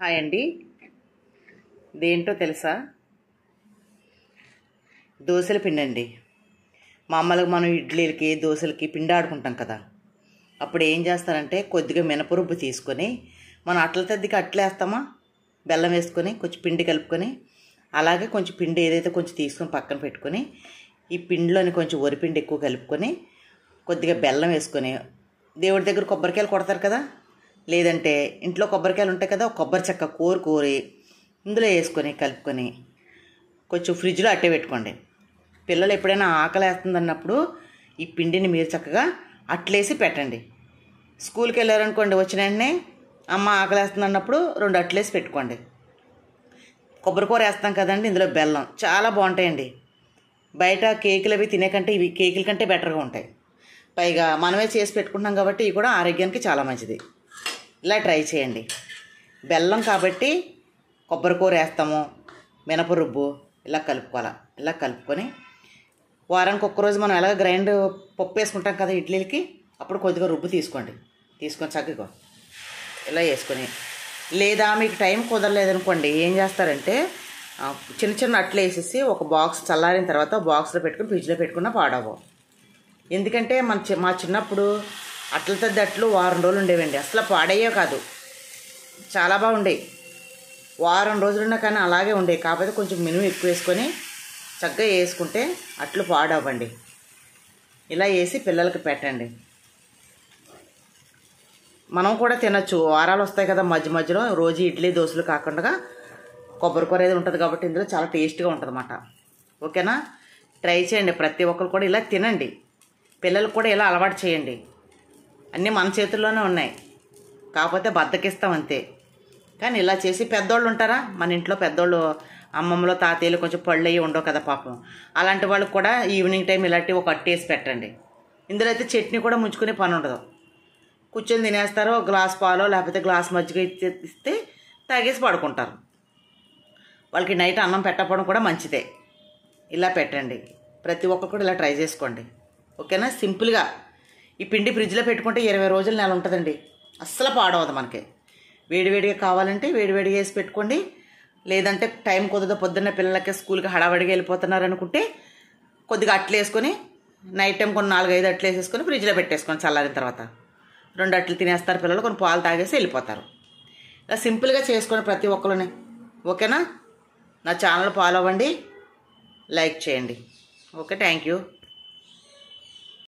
Hi అండి. ఇదేంటో తెలుసా? దోశల పిండి అండి. మామూలుగా మనం ఇడ్లీలకి దోశలకి పిండి ఆడుకుంటాం కదా, అప్పుడు ఏం చేస్తారంటే కొద్దిగా మినపరుబ్బు తీసుకొని మనం అట్ల తద్దికి అట్లేస్తామా, బెల్లం వేసుకొని కొంచెం పిండి కలుపుకొని, అలాగే కొంచెం పిండి ఏదైతే కొంచెం తీసుకొని పక్కన పెట్టుకొని ఈ పిండిలోని కొంచెం వరిపిండి ఎక్కువ కలుపుకొని కొద్దిగా బెల్లం వేసుకొని, దేవుడి దగ్గర కొబ్బరికాయలు కొడతారు కదా, లేదంటే ఇంట్లో కొబ్బరికాయలు ఉంటాయి కదా, కొబ్బరి చెక్క కోరి ఇందులో వేసుకొని కలుపుకొని కొంచెం ఫ్రిడ్జ్లో అట్టే పెట్టుకోండి. పిల్లలు ఎప్పుడైనా ఆకలి వేస్తుంది అన్నప్పుడు ఈ పిండిని మీరు చక్కగా అట్లేసి పెట్టండి. స్కూల్కి వెళ్ళారనుకోండి, వచ్చిన వెంటనే అమ్మ ఆకలి వేస్తుంది అన్నప్పుడు 2 అట్లేసి పెట్టుకోండి. కొబ్బరికూర వేస్తాం కదండి, ఇందులో బెల్లం చాలా బాగుంటాయండి. బయట కేకులు అవి తినే కంటే ఇవి కేకుల కంటే బెటర్గా ఉంటాయి. పైగా మనమే చేసి పెట్టుకుంటున్నాం కాబట్టి ఇవి కూడా ఆరోగ్యానికి చాలా మంచిది. ఇలా ట్రై చేయండి. బెల్లం కాబట్టి కొబ్బరికూర వేస్తాము, మినపరుబ్బు ఇలా కలుపుకోవాలి. ఇలా కలుపుకొని వారానికి ఒక్కరోజు మనం ఎలాగ గ్రైండ్ పప్పు వేసుకుంటాం కదా ఇడ్లీలకి, అప్పుడు కొద్దిగా రుబ్బు తీసుకొని చక్కగా ఇలా వేసుకొని, లేదా మీకు టైం కుదరలేదనుకోండి ఏం చేస్తారంటే చిన్న చిన్న అట్లు వేసేసి ఒక బాక్స్ చల్లారిన తర్వాత బాక్స్లో పెట్టుకుని ఫ్రిడ్జ్లో పెట్టుకున్నా పాడవు. ఎందుకంటే మా చిన్నప్పుడు అట్ల తద్ది అట్లు వారం రోజులు ఉండేవండి. అసలు పాడయ్యే కాదు, చాలా బాగుండేవి. వారం రోజులున్నా కానీ అలాగే ఉండేవి. కాకపోతే కొంచెం మినుము ఎక్కువ వేసుకొని చక్కగా వేసుకుంటే అట్లు పాడవ్వండి. ఇలా వేసి పిల్లలకి పెట్టండి. మనం కూడా తినచ్చు. వారాలు వస్తాయి కదా మధ్య మధ్యలో, రోజు ఇడ్లీ దోశలు కాకుండా కొబ్బరికూర ఏది ఉంటుంది కాబట్టి ఇందులో చాలా టేస్ట్గా ఉంటుంది అన్నమాట. ఓకేనా? ట్రై చేయండి. ప్రతి ఒక్కరు కూడా ఇలా తినండి. పిల్లలకు కూడా ఇలా అలవాటు చేయండి. అన్నీ మన చేతుల్లోనే ఉన్నాయి, కాకపోతే బద్దకిస్తాం అంతే. కానీ ఇలా చేసి, పెద్దోళ్ళు ఉంటారా మన ఇంట్లో, పెద్దోళ్ళు అమ్మమ్మలో తాతయ్యలు కొంచెం పళ్ళు అయ్యి ఉండవు కదా పాపం, అలాంటి వాళ్ళకి కూడా ఈవినింగ్ టైం ఇలాంటి ఒక అట్టేసి పెట్టండి. ఇందులో అయితే చట్నీ కూడా ముంచుకునే పని ఉండదు. కూర్చొని తినేస్తారు. గ్లాస్ పాలో లేకపోతే గ్లాస్ మజ్జిగ ఇస్తే తాగేసి పడుకుంటారు. వాళ్ళకి నైట్ అన్నం పెట్టకపోవడం కూడా మంచిదే. ఇలా పెట్టండి. ప్రతి ఒక్కరు కూడా ఇలా ట్రై చేసుకోండి. ఓకేనా? సింపుల్గా ఈ పిండి ఫ్రిడ్జ్లో పెట్టుకుంటే 20 రోజులు నెల ఉంటుందండి. అస్సలు పాడవదు మనకి. వేడివేడిగా కావాలంటే వేడివేడిగా వేసి పెట్టుకోండి. లేదంటే టైం కుదరదు, పొద్దున్న పిల్లలకి స్కూల్కి హడావడిగా వెళ్ళిపోతున్నారు అనుకుంటే కొద్దిగా అట్లు వేసుకొని నైట్ టైం కొన్ని 4-5 అట్లు వేసేసుకొని ఫ్రిడ్జ్లో పెట్టేసుకోండి. చల్లారిన తర్వాత 2 అట్లు తినేస్తారు పిల్లలు, కొన్ని పాలు తాగేసి వెళ్ళిపోతారు. ఇలా సింపుల్గా చేసుకొని ప్రతి ఒక్కరిని. ఓకేనా? నా ఛానల్ ఫాలో అవ్వండి, లైక్ చేయండి. Okay, thank you.